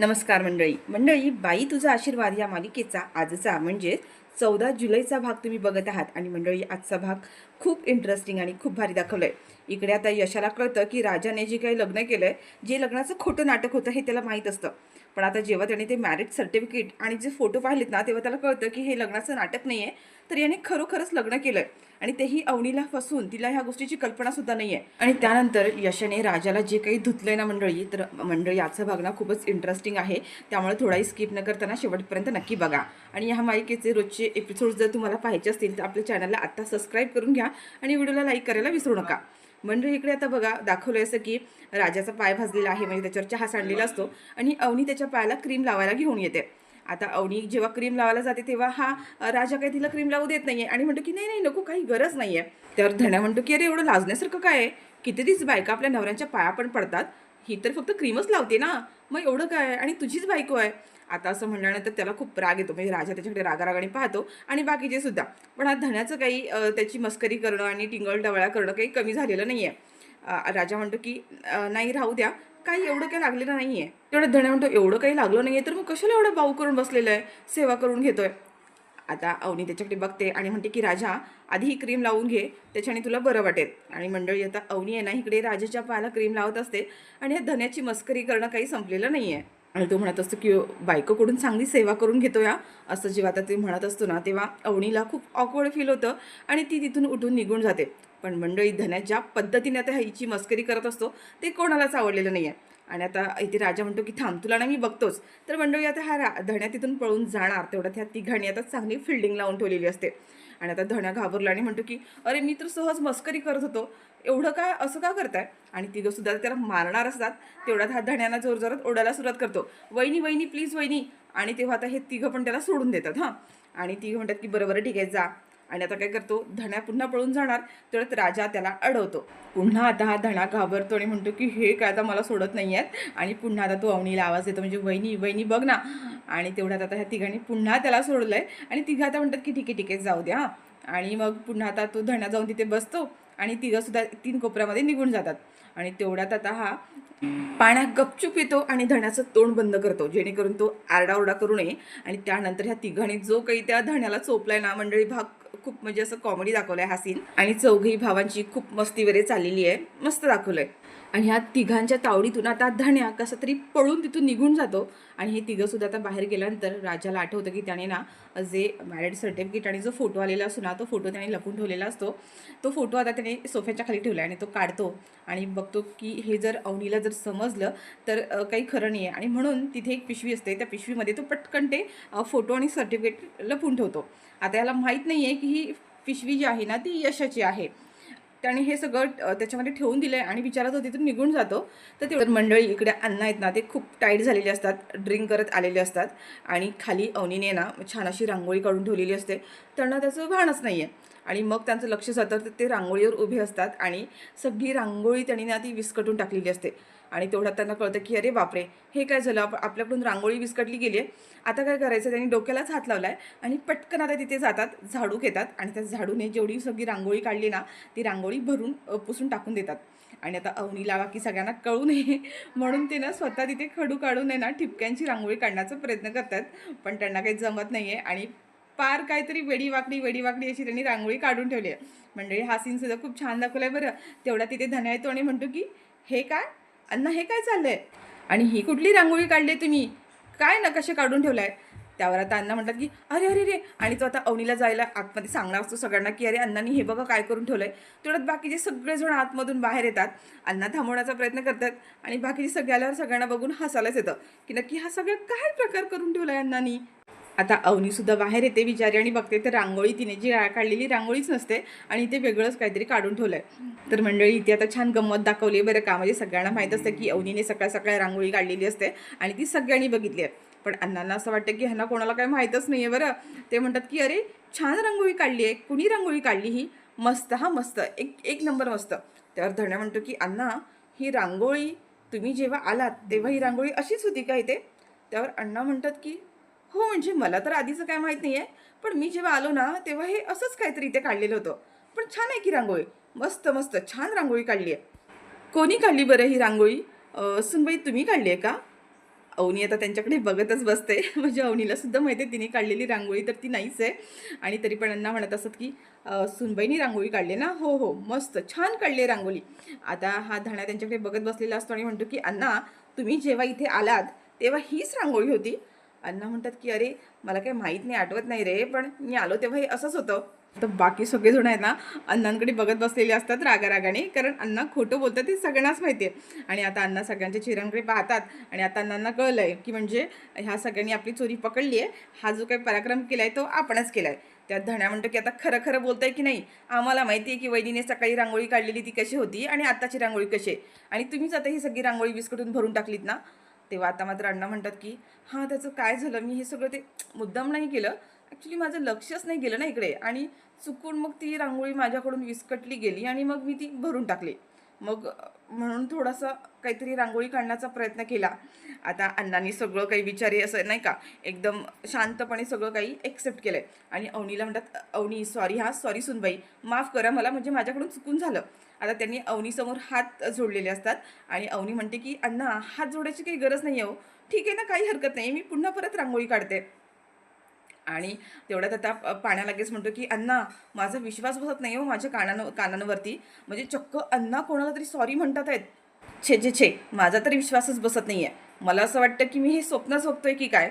नमस्कार मंडळी बाई तुझा आशीर्वाद या मालिकेचा आजचा म्हणजे 14 जुलैचा भाग तुम्ही बघत आहात। आणि मंडळी आजचा भाग खूप इंटरेस्टिंग आणि खूप भारी दाखवलाय। इकडे आता यशाला कळतं की राजाने जे काही लग्न केलंय, जे लग्नाचं खोटं नाटक होतं हे त्याला माहीत असतं। पण आता जेव्हा त्याने ते मॅरेज सर्टिफिकेट आणि जे फोटो पाहिलेत ना, तेव्हा त्याला कळतं की हे लग्नाचं नाटक नाही आहे, तर याने खरोखरच लग्न केलंय। आणि तेही अवनीला फसवून, तिला ह्या गोष्टीची कल्पना सुद्धा नाही आहे। आणि त्यानंतर यशाने राजाला जे काही धुतलंय ना मंडळी, तर मंडळी आजचा भाग ना खूपच इंटरेस्टिंग आहे, त्यामुळे थोडाही स्किप न करताना शेवटपर्यंत नक्की बघा। आणि ह्या मालिकेचे रोजचे एपिसोड जर तुम्हाला पाहायचे असतील तर आपल्या चॅनलला आता सबस्क्राईब करून घ्या आणि व्हिडिओला लाईक करायला विसरू नका। मंडळी इकडे आता बघा दाखवलंय असं की राजाचा पाय भाजलेला आहे, म्हणजे त्याच्यावर चहा सांडलेला असतो आणि अवनी त्याच्या पायाला क्रीम लावायला घेऊन येते। आता अवनी जेव्हा क्रीम लावायला जाते तेव्हा हा राजा काही तिला क्रीम लावू देत नाहीये आणि म्हणतो की नाही नाही नको, काही गरज नाहीये। त्यावर धन्या म्हणतो की अरे एवढं लाजण्यासारखं काय आहे, कितीच बायका आपल्या नवऱ्यांच्या पाया पण पडतात, ही तर फक्त क्रीमच लावते ना, मग एवढं काय, आणि तुझीच बायको आहे। आता असं म्हणल्यानंतर त्याला खूप राग येतो, म्हणजे राजा त्याच्याकडे रागारागाने पाहतो आणि बाकीचे सुद्धा। पण हा धन्याचं काही त्याची मस्करी करणं आणि टिंगल टवळ्या करणं काही कमी झालेलं नाही आहे। राजा म्हणतो की नाही राहू द्या, काही एवढं काही लागलेलं नाही आहे। तेवढं धन्या म्हणतो एवढं काही लागलं नाही आहे तर मग कशाला एवढं बाऊ करून बसलेलं आहे, सेवा करून घेतोय। आता अवनी त्याच्याकडे बघते आणि म्हणते की राजा आधी ही क्रीम लावून घे, त्याच्याने तुला बरं वाटेल। आणि मंडळी आता अवनी आहे ना इकडे राजाच्या पायाला क्रीम लावत असते आणि या धन्याची मस्करी करणं काही संपलेलं नाही आहे। आणि तो म्हणत असतो की बायकोकडून चांगली सेवा करून घेतो या, असं जेव्हा आता ते म्हणत असतो ना, तेव्हा अवनीला खूप ऑकवर्ड फील होतं आणि ती तिथून उठून निघून जाते। पण मंडळी धन्या ज्या पद्धतीने आता हिची मस्करी करत असतो ते कोणालाच आवडलेलं नाही आहे। आणि आता इथे राजा म्हणतो की थांब, तुला ना मी बघतोच। तर मंडळी आता धन्या तिथून पळून जाणार, तेवढ्यात ह्या तिघांनी आता चांगली फिल्डिंग लावून ठेवलेली असते। आणि आता धन्या घाबरला आणि म्हणतो की अरे मी तर सहज मस्करी करत होतो, एवढं काय असं का करताय। आणि तिघं सुद्धा त्याला मारणार असतात, तेवढ्यात हा धन्याना जोरजोरात ओढायला सुरुवात करतो, वहिनी वहिनी प्लीज वहिनी। आणि तेव्हा आता हे तिघं पण त्याला सोडून देतात हां। आणि तिघं म्हणतात की बरं बरं ठीक आहे जा। आणि आता काय करतो, धन्या पुन्हा पळून जाणार, तेवढ्यात राजा त्याला अडवतो। पुन्हा आता हा धणा घाबरतो आणि म्हणतो की हे काय आता मला सोडत नाही आहेत। आणि पुन्हा आता तो अवनीला आवाज देतो, म्हणजे वहिनी वहिनी बघ ना। आणि तेवढ्यात आता ह्या तिघांनी पुन्हा त्याला सोडलंय आणि तिघं आता म्हणतात की ठीक आहे जाऊ द्या। आणि मग पुन्हा आता तो धणा जाऊन तिथे बसतो आणि तिघं सुद्धा 3 कोपऱ्यामध्ये निघून जातात। आणि तेवढ्यात आता हा पाण्यात गपचूप येतो आणि धण्याचं तोंड बंद करतो, जेणेकरून तो आरडाओरडा करू नये। आणि त्यानंतर ह्या तिघांनी जो काही त्या धण्याला चोपलाय ना मंडळी, भाग खूप म्हणजे असं कॉमेडी दाखवलाय हा सीन। आणि चौघही भावांची खूप मस्ती वगैरे चाललेली आहे, मस्त दाखवलंय। आणि ह्या तिघांच्या तावडीतून आता धण्या कसा तरी पळून तिथून निघून जातो। आणि हे तिघं सुद्धा आता बाहेर गेल्यानंतर राजाला आठवतं की त्याने ना जे मॅरेज सर्टिफिकेट आणि जो फोटो आलेला असतो ना, तो फोटो त्याने लपून ठेवलेला असतो। तो फोटो आता त्याने सोफ्याच्या खाली ठेवला आणि तो काढतो आणि बघतो की हे जर अवनीला जर समजलं तर काही खरं नाही आहे। आणि म्हणून तिथे एक पिशवी असते, त्या पिशवीमध्ये तो पटकन ते फोटो आणि सर्टिफिकेट लपून ठेवतो। आता याला माहीत नाही आहे की ही पिशवी जी आहे ना ती यशाची आहे। त्याने हे सगळं त्याच्यामध्ये ठेवून दिलं आहे आणि विचारात तिथून निघून जातो। तर मंडळी इकडे अण्णा आहेत ना, ते खूप टाईट झालेले असतात, ड्रिंक करत आलेले असतात। आणि खाली अवनीने ना छान अशी रांगोळी काढून ठेवलेली असते, त्यांना त्याचं भानच नाही आहे। आणि मग त्यांचं लक्ष जातं तर ते रांगोळीवर उभे असतात आणि सगळी रांगोळी त्यांनी ना ती विस्कटून टाकलेली असते। आणि तेवढ्यात त्यांना कळतं की अरे बापरे, हे काय झालं, आपल्याकडून रांगोळी विस्कटली गेली आहे, आता काय करायचं। त्यांनी डोक्यालाच हात लावला आहे आणि पटकन आता तिथे जातात, झाडू घेतात आणि त्या झाडूने जेवढी सगळी रांगोळी काढली ना ती रांगोळी भरून पुसून टाकून देतात। आणि आता अवनीला बाकी सगळ्यांना कळू नये म्हणून ते ना स्वतः तिथे खडू काढून आहे ना ठिपक्यांची रांगोळी काढण्याचा प्रयत्न करतात, पण त्यांना काही जमत नाही आहे आणि पार काहीतरी वेडीवाकडी अशी त्यांनी रांगोळी काढून ठेवली आहे। म्हणजे हा सीन सुद्धा खूप छान दाखवला आहे बरं। तेवढा तिथे धन्या येतो आणि म्हणतो की हे काय अण्णा, हे काय चाललंय आणि ही कुठली रांगोळी काढली तुम्ही, काय नकाशे काढून ठेवलाय। त्यावर आता अण्णा म्हणतात की अरे अरे रे, आणि तो आता अवनीला जायला आतमध्ये सांगणार असतो सगळ्यांना की अरे अण्णांनी हे बघा काय करून ठेवलंय। तेवढ्यात बाकीचे सगळेजण आतमधून बाहेर येतात, अण्णा थांबवण्याचा प्रयत्न करतात आणि बाकीचे सगळ्याला सगळ्यांना बघून हसायलाच येतं की नक्की हा सगळं काय प्रकार करून ठेवलाय अण्णांनी। आता अवनी सुद्धा बाहेर येते बिचारी आणि बघते तर रांगोळी तिने जी काढलेली रांगोळीच नसते आणि ते वेगळंच काहीतरी काढून ठेवलंय। तर मंडळी इथे आता छान गंमत दाखवली बरं का, म्हणजे सगळ्यांना माहीत असतं की अवनीने सकाळ सकाळी रांगोळी काढलेली असते आणि ती सगळ्यांनी बघितली आहे। पण अण्णांना असं वाटतं की ह्यांना कोणाला काही माहीतच नाही आहे बरं। ते म्हणतात की अरे छान रांगोळी काढली आहे, कुणी रांगोळी काढली ही, मस्त हा मस्त, एक एक नंबर मस्त। त्यावर धण्या म्हणतो की अण्णा, ही रांगोळी तुम्ही जेव्हा आलात तेव्हा ही रांगोळी अशीच होती का इथे। त्यावर अण्णा म्हणतात की हो, म्हणजे मला तर आधीचं काय माहीत नाही आहे, पण मी जेव्हा आलो ना तेव्हा हे असंच काहीतरी इथे काढलेलं होतं, पण छान आहे की रांगोळी, मस्त मस्त छान रांगोळी काढली आहे। कोणी काढली बरं ही रांगोळी, सुनबाई तुम्ही काढली आहे का। अवनी आता त्यांच्याकडे बघतच बसते. म्हणजे अवनीला सुद्धा माहिती आहे तिने काढलेली रांगोळी तर ती नाहीच आहे. आणि तरी पण अण्णा म्हणत असत की सुनबाईनी रांगोळी काढली ना, हो हो मस्त छान काढली रांगोळी. आता हा धण्या त्यांच्याकडे बघत बसलेला असतो आणि म्हणतो की अण्णा तुम्ही जेव्हा इथे आलात तेव्हा हीच रांगोळी होती. अण्णा म्हणतात की अरे मला काही माहीत नाही, आठवत नाही रे, पण मी आलो तेव्हा हे असंच होतं. तर बाकी सगळेजण आहेत ना अण्णांकडे बघत बसलेले असतात रागारागाने, कारण अण्णा खोटं बोलतात ते सगळ्यांनाच माहिती आहे. आणि आता अण्णा सगळ्यांच्या चेहऱ्यांकडे पाहतात आणि आता अण्णांना कळलं आहे की म्हणजे ह्या सगळ्यांनी आपली चोरी पकडली आहे, हा जो काही पराक्रम केला आहे तो आपणच केला आहे. त्यात धण्या म्हणतो की आता खरं खरं बोलताय की नाही, आम्हाला माहिती आहे की वहिनीने सकाळी रांगोळी काढलेली ती कशी होती आणि आत्ताची रांगोळी कशी आहे, आणि तुम्हीच आता ही सगळी रांगोळी बिस्कटून भरून टाकलीत ना. तेव्हा आता मात्र अण्णा म्हणतात की हां त्याचं काय झालं, मी हे सगळं ते मुद्दाम नाही केलं, ॲक्च्युली माझं लक्षच नाही गेलं ना इकडे, आणि चुकून मग ती रांगोळी माझ्याकडून विस्कटली गेली आणि मग मी ती भरून टाकली. मग म्हणून थोडासा काहीतरी रांगोळी काढण्याचा प्रयत्न केला. आता अण्णांनी सगळं काही विचारे असं नाही का एकदम शांतपणे सगळं काही एक्सेप्ट केलं आहे. आणि अवनीला म्हणतात अवनी सॉरी, हां सॉरी सुनबाई, माफ करा मला, म्हणजे माझ्याकडून चुकून झालं. आता त्यांनी अवनीसमोर हात जोडलेले असतात आणि अवनी म्हणते की अण्णा हात जोडायची काही गरज नाही आहे हो, ठीक आहे ना, काही हरकत नाही, मी पुन्हा परत रांगोळी काढते. आणि तेवढ्यात आता पाण्या लगेच म्हणतो की अण्णा माझा विश्वास बसत नाही हो माझ्या कानांवरती, म्हणजे चक्क अण्णा कोणाला तरी सॉरी म्हणतात आहेत. छे छे छे, माझा तरी विश्वासच बसत नाही आहे, मला असं वाटतं की मी हे स्वप्नच बघतोय की काय.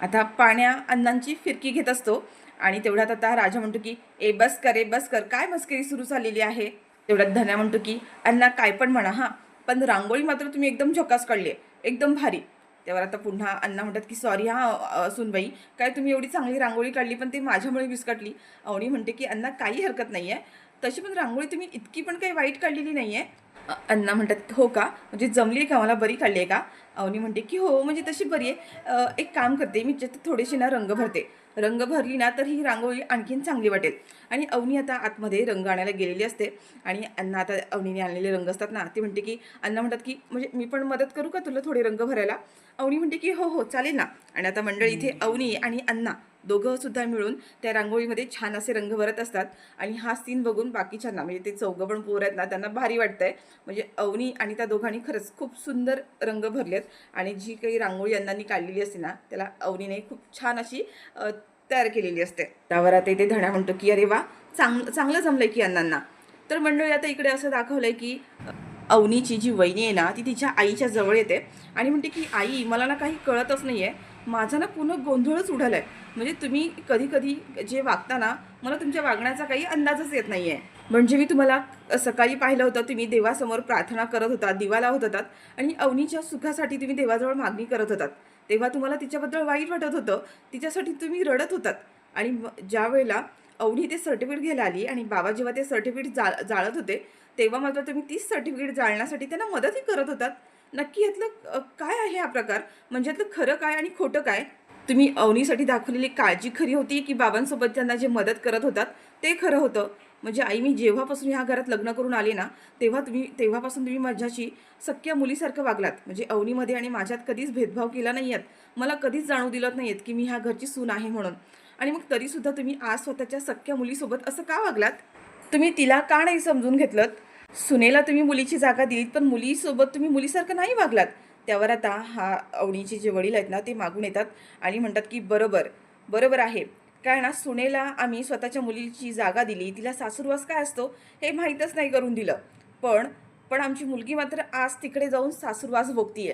आता पाण्या अण्णांची फिरकी घेत असतो आणि तेवढ्यात आता राजा म्हणतो की ए बस कर, ए बस कर, काय मस्करी सुरू झालेली आहे. तेवढ्यात धन्या म्हणतो की अण्णा काय पण म्हणा हां, पण रांगोळी मात्र तुम्ही एकदम झकास काढली आहे, एकदम भारी. तेव्हा आता पुन्हा अण्णा म्हणतात की सॉरी हां सुनबाई, काय तुम्ही एवढी चांगली रांगोळी काढली पण ते माझ्यामुळे विस्कटली. अवनी म्हणते की अण्णा काही हरकत नाही आहे, तशी पण रांगोळी तुम्ही इतकी पण काही वाईट काढलेली नाही आहे. अण्णा म्हणतात हो का, म्हणजे जमली आहे का, मला बरी काढली आहे का. अवनी म्हणते की हो म्हणजे तशी बरी आहे, एक काम करते मी थोडेसे ना रंग भरते, रंग भरली ना तर ही रांगोळी आणखीन चांगली वाटेल. आणि अवनी आता आतमध्ये रंग आणायला गेलेली असते आणि अण्णा आता अवनीने आणलेले रंग असतात ना ती म्हणते की अण्णा म्हणतात की म्हणजे मी पण मदत करू का तुला थोडे रंग भरायला. अवनी म्हणते की हो हो चालेल ना. आणि आता मंडळी इथे अवनी आणि अण्णा दोघं सुद्धा मिळून त्या रांगोळीमध्ये छान असे रंग भरत असतात. आणि हा सीन बघून बाकीच्यांना म्हणजे ते चौघं पण पोर आहेत ना त्यांना भारी वाटतंय, म्हणजे अवनी आणि त्या दोघांनी खरंच खूप सुंदर रंग भरलेत. आणि जी काही रांगोळी अण्णांनी काढलेली असते ना त्याला अवनीने खूप छान अशी तयार केलेली असते. त्यावर आता इथे धण्या म्हणतो की अरे वा, चांगलं जमलंय की अण्णांना. तर मंडळी आता इकडे असं दाखवलंय की अवनीची जी वहिनी आहे ना ती तिच्या आईच्या जवळ येते आणि म्हणते की आई मला ना काही कळतच नाही आहे, माझा ना पूर्ण गोंधळच उडाला आहे, म्हणजे तुम्ही कधी कधी जे वागता ना मला तुमच्या वागण्याचा काही अंदाजच येत नाही आहे. म्हणजे मी तुम्हाला सकाळी पाहिलं होतं तुम्ही देवासमोर प्रार्थना करत होता, दिवा लावत होतात आणि अवनीच्या सुखासाठी तुम्ही देवाजवळ मागणी करत होतात, तेव्हा तुम्हाला तिच्याबद्दल वाईट वाटत होतं, तिच्यासाठी तुम्ही रडत होतात. आणि ज्या वेळेला अवनी ते सर्टिफिकेट घ्यायला आली आणि बाबा जेव्हा ते सर्टिफिकेट जाळत होते तेव्हा मात्र तुम्ही तीच सर्टिफिकेट जाळण्यासाठी त्यांना मदतही करत होतात. नक्की यातलं काय आहे हा प्रकार, म्हणजे यातलं खरं काय आणि खोटं काय. तुम्ही अवनीसाठी दाखवलेली काळजी खरी होती की बाबांसोबत त्यांना जे मदत करत होतात ते खरं होतं. म्हणजे आई मी जेव्हापासून ह्या घरात लग्न करून आले ना तेव्हापासून तुम्ही माझ्याशी सख्या मुलीसारखं वागलात, म्हणजे अवनीमध्ये आणि माझ्यात कधीच भेदभाव केला नाही आहेत, मला कधीच जाणू दिलं नाही आहेत की मी ह्या घरची सून आहे म्हणून. आणि मग तरीसुद्धा तुम्ही आज स्वतःच्या सख्या मुलीसोबत असं का वागलात, तुम्ही तिला का नाही समजून घेतलं. सुनेला तुम्ही मुलीची जागा दिलीत पण मुलीसोबत तुम्ही मुलीसारखं नाही वागलात. त्यावर आता हा अवनीचे जे वडील आहेत ना ते मागून येतात आणि म्हणतात की बरोबर आहे, काय ना सुनेला आम्ही स्वतःच्या मुलीची जागा दिली, तिला सासूरवास काय असतो हे माहीतच नाही करून दिलं, पण पण आमची मुलगी मात्र आज तिकडे जाऊन सासूरवास भोगतीये.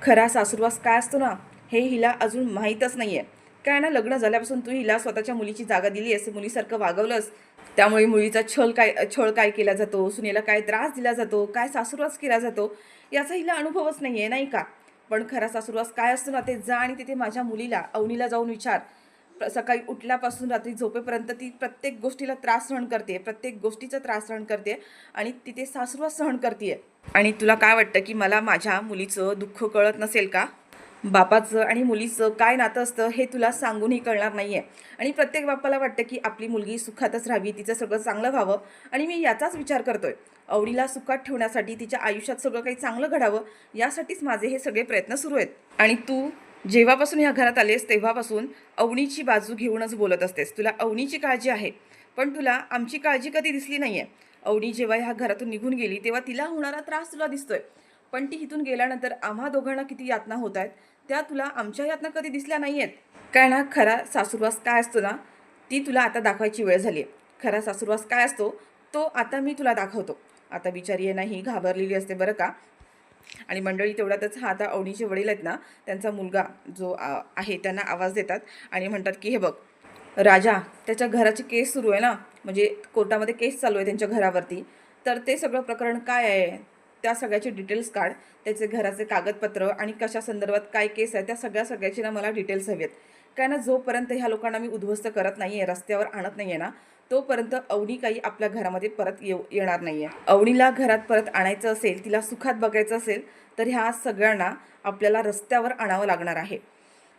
खरा सासूरवास काय असतो ना हे हिला अजून माहीतच नाही आहे. काय ना लग्न झाल्यापासून तू हिला स्वतःच्या मुलीची जागा दिली असं मुलीसारखं वागवलंस, त्यामुळे मुलीचा छळ काय केला जातो, सुनेला काय त्रास दिला जातो, काय सासूरवास केला जातो याचा हिला अनुभवच नाही आहे नाही का. पण खरा सासूरवास काय असतो ना ते जा आणि तिथे माझ्या मुलीला अवनीला जाऊन विचार. सकाळी उठल्यापासून रात्री झोपेपर्यंत ती प्रत्येक गोष्टीला त्रास सहन करते, प्रत्येक गोष्टीचा त्रास सहन करते आणि तिथे सासूरवास सहन करते. आणि तुला काय वाटतं की मला माझ्या मुलीचं दुःख कळत नसेल का. बापाचं आणि मुलीचं काय नातं असतं हे तुला सांगूनही कळणार नाही आहे. आणि प्रत्येक बापाला वाटतं की आपली मुलगी सुखातच राहावी, तिचं सगळं चांगलं व्हावं, आणि मी याचाच विचार करतोय. अवनीला सुखात ठेवण्यासाठी, तिच्या आयुष्यात सगळं काही चांगलं घडावं यासाठीच माझे हे सगळे प्रयत्न सुरू आहेत. आणि तू जेव्हापासून या घरात आलेस तेव्हापासून अवनीची बाजू घेऊनच बोलत असतेस, तुला अवनीची काळजी आहे, पण तुला आमची काळजी कधी दिसली नाही आहे. अवनी जेव्हा ह्या घरातून निघून गेली तेव्हा तिला होणारा त्रास तुला दिसतोय, पण ती इथून गेल्यानंतर आम्हा दोघांना किती यातना होत आहेत त्या तुला आमच्या यातनं कधी दिसल्या नाही आहेत. काय ना, खरा सासूरवास काय असतो ना, ती तुला आता दाखवायची वेळ झाली आहे. खरा सासूरवास काय असतो, तो आता मी तुला दाखवतो. आता बिचारी आहे ना, ही घाबरलेली असते बरं का. आणि मंडळी तेवढ्यातच हा आता अवनीचे वडील आहेत ना, त्यांचा मुलगा जो आहे त्यांना आवाज देतात आणि म्हणतात की हे बघ राजा, त्याच्या घराची केस सुरू आहे ना, म्हणजे कोर्टामध्ये केस चालू आहे त्यांच्या घरावरती. तर ते सगळं प्रकरण काय आहे, त्या सगळ्याचे डिटेल्स काढ. त्याचे घराचे कागदपत्र आणि कशा संदर्भात काय केस आहे, त्या सगळ्याची ना मला डिटेल्स हवी आहेत. काय ना, जोपर्यंत ह्या लोकांना मी उद्ध्वस्त करत नाही आहे, रस्त्यावर आणत नाही आहे ना, तोपर्यंत अवनी काही आपल्या घरामध्ये परत येणार नाही आहे. अवनीला घरात परत आणायचं असेल, तिला सुखात बघायचं असेल, तर ह्या सगळ्यांना आपल्याला रस्त्यावर आणावं लागणार आहे.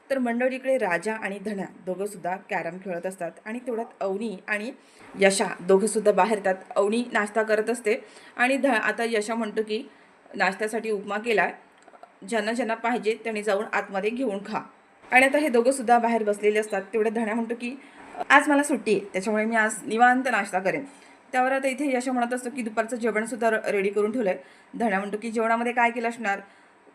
तर मंडळीकडे राजा आणि धन्या दोघंसुद्धा कॅरम खेळत असतात आणि तेवढ्यात अवनी आणि यशा दोघंसुद्धा बाहेर येतात. अवनी नाश्ता करत असते आणि आता यशा म्हणतो की नाश्त्यासाठी उपमा केला, ज्यांना ज्यांना पाहिजे त्यांनी जाऊन आतमध्ये घेऊन खा. आणि आता हे दोघंसुद्धा बाहेर बसलेले असतात. तेवढ्यात धन्या म्हणतो की आज मला सुट्टी आहे, त्याच्यामुळे मी आज निवांत नाश्ता करेन. त्यावर आता इथे यशा म्हणत असतो की दुपारचं जेवणसुद्धा रेडी करून ठेवलं आहे. धन्या म्हणतो की जेवणामध्ये काय केलं असणार,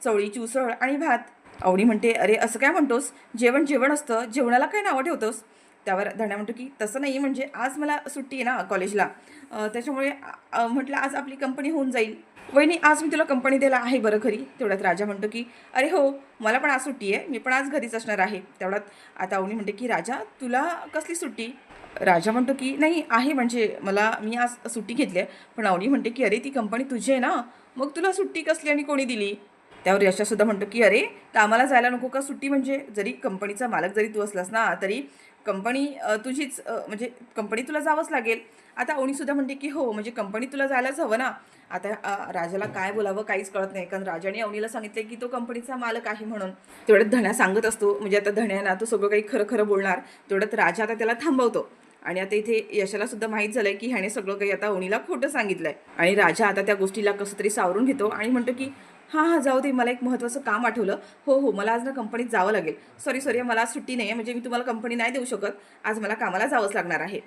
चवळीची उसळ आणि भात. अवनी म्हणते अरे असं काय म्हणतोस, जेवण जेवण असतं, जेवणाला काय नावं ठेवतोस. त्यावर धन्या म्हणतो की तसं नाही, म्हणजे आज मला सुट्टी आहे ना कॉलेजला, त्याच्यामुळे म्हटलं आज आपली कंपनी होऊन जाईल. वहिनी आज मी तुला कंपनी द्यायला आहे बरं घरी. तेवढ्यात राजा म्हणतो की अरे हो, मला पण आज सुट्टी आहे, मी पण आज घरीच असणार आहे. तेवढ्यात आता अवनी म्हणते की राजा तुला कसली सुट्टी. राजा म्हणतो की नाही आहे, म्हणजे मी आज सुट्टी घेतली आहे. पण अवनी म्हणते की अरे ती कंपनी तुझी आहे ना, मग तुला सुट्टी कसली आणि कोणी दिली. त्यावर यशासुद्धा म्हणतो की अरे कामाला जायला नको का सुट्टी, म्हणजे जरी कंपनीचा मालक जरी तू असलास ना तरी कंपनी तुझीच, म्हणजे कंपनी तुला जावंच लागेल. आता अवनीसुद्धा म्हणते की हो, म्हणजे कंपनी तुला जायलाच हवं ना. आता राजाला काय बोलावं काहीच कळत नाही, कारण राजाने अवनीला सांगितलं की तो कंपनीचा मालक आहे म्हणून. तेवढ्यात धण्या सांगत असतो, म्हणजे आता धण्या ना तो सगळं काही खरं खरं बोलणार. तेवढ्यात राजा आता त्याला थांबवतो. आणि आता इथे यशाला सुद्धा माहीत झालंय की ह्याने सगळं काही आता अवनीला खोटं सांगितलंय. आणि राजा आता त्या गोष्टीला कसं तरी सावरून घेतो आणि म्हणतो की हां जाऊ दे, मला एक महत्त्वाचं काम आठवलं. हो हो, मला आज ना कंपनीत जावं लागेल. सॉरी मला आज सुट्टी नाही आहे, म्हणजे मी तुम्हाला कंपनी नाही देऊ शकत. आज मला कामाला जावंच लागणार आहे.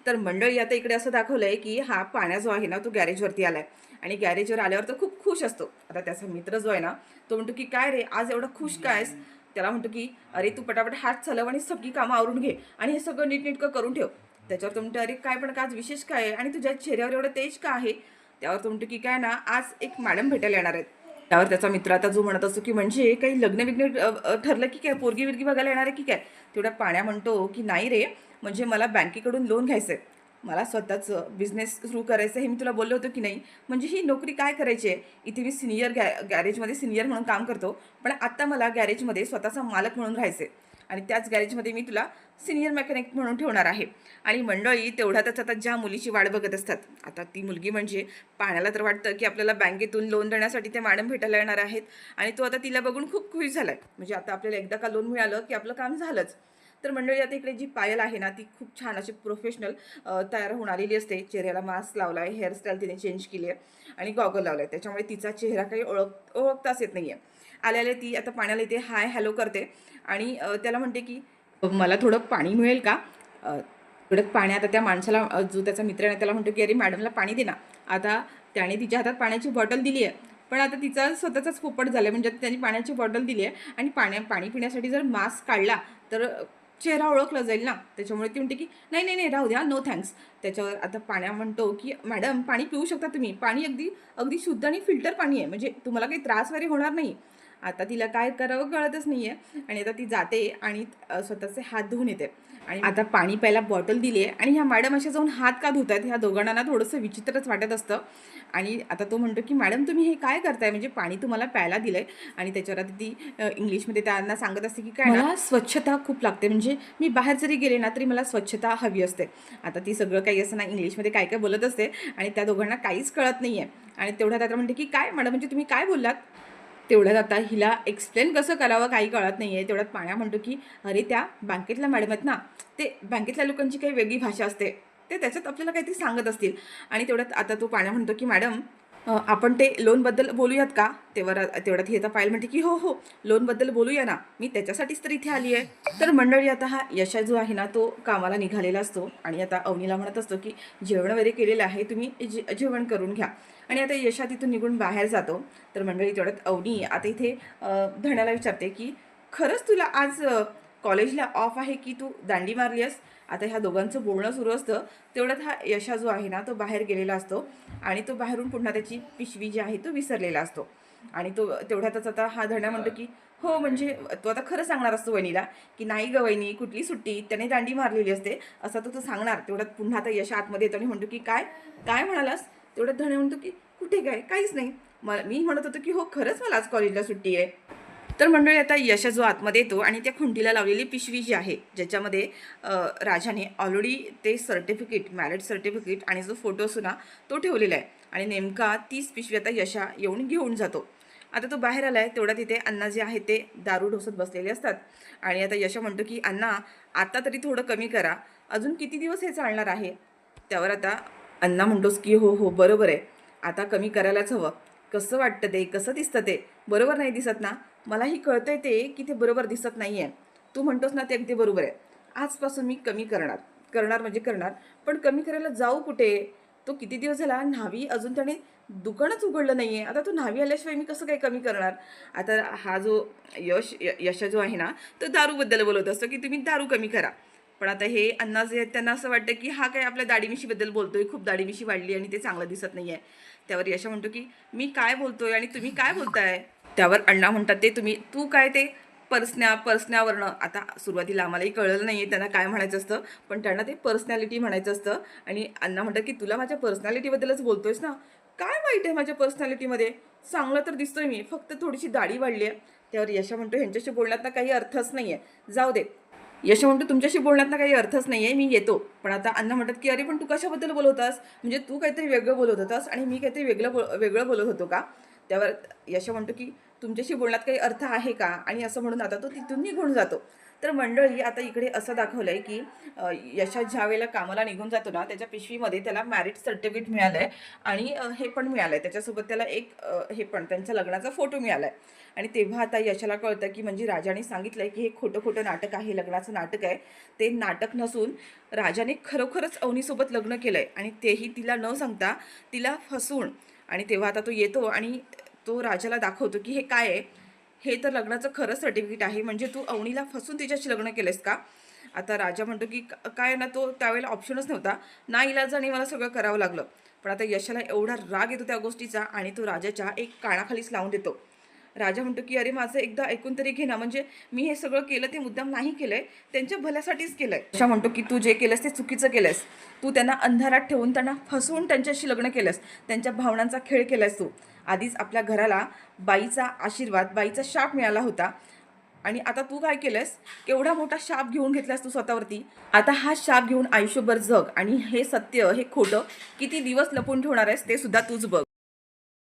तर मंडळी आता इकडे असं दाखवलं आहे की हा पाण्या जो आहे ना तो गॅरेजवरती आला आहे आणि गॅरेजवर आल्यावर तो खूप खुश असतो. आता त्याचा मित्र जो आहे ना तो म्हणतो की काय रे आज एवढा खुश कायस. त्याला म्हणतो की अरे तू पटापट हात चालव आणि सगळी कामं आवरून घे आणि हे सगळं नीटनेटकं करून ठेव. त्याच्यावर तो म्हणतो अरे काय पण का आज विशेष काय आहे आणि तुझ्या चेहऱ्यावर एवढं तेज का आहे. त्यावर तो म्हणतो की काय ना आज एक मॅडम भेटायला येणार आहेत. त्यावर त्याचा मित्र आता जो म्हणत असतो की म्हणजे काही लग्न विग्न ठरलं की काय, पोरगी विरगी बघायला येणार आहे की काय. तेवढ्या पाण्या म्हणतो की नाही रे, म्हणजे मला बँकेकडून लोन घ्यायचं आहे, मला स्वतःचं बिझनेस सुरू करायचं हे मी तुला बोललो होतो की नाही. म्हणजे ही नोकरी काय करायची आहे, इथे मी सिनियर गॅरेजमध्ये सिनियर म्हणून काम करतो, पण आत्ता मला गॅरेजमध्ये स्वतःचा मालक म्हणून राहायचं आहे आणि त्याच गॅरेजमध्ये मी तुला सिनियर मेकॅनिक म्हणून ठेवणार आहे. आणि मंडळी तेवढ्यातच आता ज्या मुलीची वाट बघत असतात, आता ती मुलगी म्हणजे पाण्याला तर वाटतं की आपल्याला बँकेतून लोन देण्यासाठी ते मॅडम भेटायला येणार आहेत आणि तो आता तिला बघून खूप खुश झाला आहे. म्हणजे आता आपल्याला एकदा का लोन मिळालं की आपलं काम झालंच. तर मंडळी आता इकडे जी पायल आहे ना ती खूप छान अशी प्रोफेशनल तयार होऊन आलेली असते. चेहऱ्याला मास्क लावला आहे, हेअरस्टाईल तिने चेंज केली आहे आणि गॉगल लावला आहे, त्याच्यामुळे तिचा चेहरा काही ओळखताच येत नाही आहे. आल्याला ती आता पाण्याला इथे हाय हॅलो करते आणि त्याला म्हणते की मला थोडं पाणी मिळेल का. थोडं पाणी आता त्या माणसाला जो त्याचा मित्र आहे त्याला म्हणतो की अरे मॅडमला पाणी दे ना. आता त्याने तिच्या हातात पाण्याची बॉटल दिली आहे, पण आता तिचा स्वतःचाच पोपट झाला आहे. म्हणजे त्यांनी पाण्याची बॉटल दिली आहे आणि पाणी पिण्यासाठी जर मास्क काढला तर चेहरा ओळखला जाईल ना. त्याच्यामुळे ती म्हणते की नाही नाही नाही राहू द्या, नो थँक्स. त्याच्यावर आता पाण्या म्हणतो की मॅडम पाणी पिऊ शकता तुम्ही, पाणी अगदी अगदी शुद्ध आणि फिल्टर पाणी आहे, म्हणजे तुम्हाला काही त्रास वगैरे होणार नाही. आता तिला काय करावं कळतच नाही आहे आणि आता ती जाते आणि स्वतःचे हात धुवून येते. आणि आता पाणी प्यायला बॉटल दिली आहे आणि ह्या मॅडम अशा जाऊन हात का धुत आहेत, ह्या दोघांना थोडंसं विचित्रच वाटत असतं. आणि आता तो म्हणतो की मॅडम तुम्ही हे काय करताय, म्हणजे पाणी तुम्हाला प्यायला दिलं आहे. आणि त्याच्यावर आता ती इंग्लिशमध्ये त्यांना सांगत असते की काय मला स्वच्छता खूप लागते, म्हणजे मी बाहेर जरी गेले ना तरी मला स्वच्छता हवी असते. आता ती सगळं काही असं ना इंग्लिशमध्ये काय काय बोलत असते आणि त्या दोघांना काहीच कळत नाही आहे. आणि तेवढ्यात आता म्हणते की काय मॅडम म्हणजे तुम्ही काय बोललात. तेवढ्यात आता हिला एक्सप्लेन कसं करावं काही कळत नाही आहे. तेवढ्यात पाण्या म्हणतो की अरे त्या बँकेतल्या मॅडम आहेत ना, ते बँकेतल्या लोकांची काही वेगळी भाषा असते, ते त्याच्यात आपल्याला काहीतरी सांगत असतील. आणि तेवढ्यात आता तो पाण्या म्हणतो की मॅडम आपण ते लोनबद्दल बोलूयात का. तेवढ्यात ही आता पायल म्हणते की हो हो लोनबद्दल बोलूया ना, मी त्याच्यासाठीच तर इथे आली आहे. तर मंडळी आता हा यशा जो आहे ना तो कामाला निघालेला असतो आणि आता अवनीला म्हणत असतो की जेवण वगैरे केलेलं आहे, तुम्ही जेवण करून घ्या. आणि आता यशा तिथून निघून बाहेर जातो. तर मंडळी तेवढ्यात अवनी आता इथे धण्याला विचारते की खरंच तुला आज कॉलेजला ऑफ आहे की तू दांडी मारली आहेस? आता ह्या दोघांचं बोलणं सुरू असतं. तेवढ्यात हा यशा जो आहे ना तो बाहेर गेलेला असतो आणि तो बाहेरून पुन्हा त्याची पिशवी जी आहे तो विसरलेला असतो. आणि तो तेवढ्यातच आता हा धण्या म्हणतो की हो म्हणजे तो आता खरं सांगणार असतो वहिनीला की नाही ग वहिनी कुठली सुट्टी, त्याने दांडी मारलेली असते असं तो सांगणार. तेवढ्यात पुन्हा आता यश आतमध्ये येतो आणि म्हणतो की काय काय म्हणालास? तेवढ्यात धण्या म्हणतो की कुठे काय, काहीच नाही. मी म्हणत होतो की हो खरंच मला आज कॉलेजला सुट्टी आहे. तर मंडळी आता यशा जो आतमध्ये येतो आणि त्या खुंटीला लावलेली पिशवी जी आहे ज्याच्यामध्ये राजाने ऑलरेडी ते सर्टिफिकेट मॅरिड सर्टिफिकेट आणि जो फोटो असतो ना तो ठेवलेला आहे. आणि नेमका तीच पिशवी आता यशा येऊन घेऊन जातो. आता तो बाहेर आला आहे तेवढा तिथे अण्णा जे आहे ते दारू ढोसत बसलेले असतात. आणि आता यशा म्हणतो की अण्णा आता तरी थोडं कमी करा, अजून किती दिवस हे चालणार आहे? त्यावर आता अण्णा म्हणतोस की हो हो बरोबर आहे, आता कमी करायलाच हवं. कसं वाटतं ते, कसं दिसतं ते बरोबर नाही दिसत ना? मलाही कळतंय ते की ते बरोबर दिसत नाही आहे. तू म्हणतोस ना ते अगदी बरोबर आहे. आजपासून मी कमी करणार करणार म्हणजे करणार. पण कमी करायला जाऊ कुठे? तो किती दिवस झाला न्हावी अजून त्याने दुकानच उघडलं नाही आहे. आता तो न्हावी आल्याशिवाय मी कसं काय कमी करणार? आता हा जो यश जो आहे ना तो दारूबद्दल बोलत असतो की तुम्ही दारू कमी करा. पण आता हे अण्णा जे आहेत त्यांना असं वाटतं की हा काय आपल्या दाढीमिशीबद्दल बोलतोय, खूप दाढीमिशी वाढली आणि ते चांगलं दिसत नाही आहे. त्यावर यशा म्हणतो की मी काय बोलतोय आणि तुम्ही काय बोलताय? त्यावर अण्णा म्हणतात ते तू काय ते पर्सन्यावरनं. आता सुरुवातीला आम्हालाही कळलं नाही आहे त्यांना काय म्हणायचं असतं, पण त्यांना ते पर्सनॅलिटी म्हणायचं असतं. आणि अण्णा म्हणतात की तुला माझ्या पर्सनॅलिटीबद्दलच बोलतोयस ना? काय वाईट आहे माझ्या पर्सनॅलिटीमध्ये? चांगलं तर दिसतोय मी, फक्त थोडीशी दाढी वाढली आहे. त्यावर यशा म्हणतो ह्यांच्याशी बोलण्यात ना काही अर्थच नाही आहे, जाऊ दे. यश म्हणतो तुमच्याशी बोलण्यात ना काही अर्थच नाही आहे, मी येतो. पण आता अण्णा म्हणतात की अरे पण तू कशाबद्दल बोलत होतास? म्हणजे तू काहीतरी वेगळं बोलत होतास आणि मी काहीतरी वेगळं बोलत होतो का? त्यावर यश म्हणतो की तुमच्याशी बोलण्यात काही अर्थ आहे का? आणि असं म्हणून आता तो तिथून निघून जातो. तर मंडळी आता इकडे असं दाखवलं आहे की यशा ज्या वेळेला कामाला निघून जातो ना त्याच्या पिशवीमध्ये त्याला मॅरिड सर्टिफिकेट मिळालं आहे. आणि हे पण मिळालं आहे त्याच्यासोबत त्याला एक हे पण त्यांच्या लग्नाचा फोटो मिळाला आहे. आणि तेव्हा आता यशाला कळतं की म्हणजे राजाने सांगितलं आहे की हे खोटं खोटं नाटक आहे, लग्नाचं नाटक आहे. ते नाटक नसून राजाने खरोखरच अवनीसोबत लग्न केलं आहे आणि तेही तिला न सांगता तिला फसवून. आणि तेव्हा आता तो येतो आणि तो राजाला दाखवतो की हे काय आहे? हे तर लग्नाचं खरं सर्टिफिकेट आहे. म्हणजे तू अवनीला फसून तिच्याशी लग्न केलंस का? आता राजा म्हणतो की काय ना, तो त्यावेळेला ऑप्शनच नव्हता, नाईलाजाने मला सगळं करावं लागलं. पण आता यशाला एवढा राग येतो त्या गोष्टीचा आणि तो राजाच्या एक कानाखालीच लावून देतो. राजा म्हणतो की अरे माझं एकदा ऐकून तरी घे ना, म्हणजे मी हे सगळं केलं ते मुद्दाम नाही केलंय, त्यांच्या भल्यासाठीच केलंय. यशा म्हणतो की तू जे केलंस ते चुकीचं केलंस. तू त्यांना अंधारात ठेवून त्यांना फसवून त्यांच्याशी लग्न केलंस, त्यांच्या भावनांचा खेळ केलास तू. आधीच आपल्या घराला बाईचा आशीर्वाद, बाईचा शाप मिळाला होता आणि आता तू काय केलंस? केवढा मोठा शाप घेऊन घेतलास तू स्वतःवरती. आता हा शाप घेऊन आयुष्यभर जग आणि हे सत्य हे खोटं किती दिवस लपून ठेवणार आहेस ते सुद्धा तूच बघ.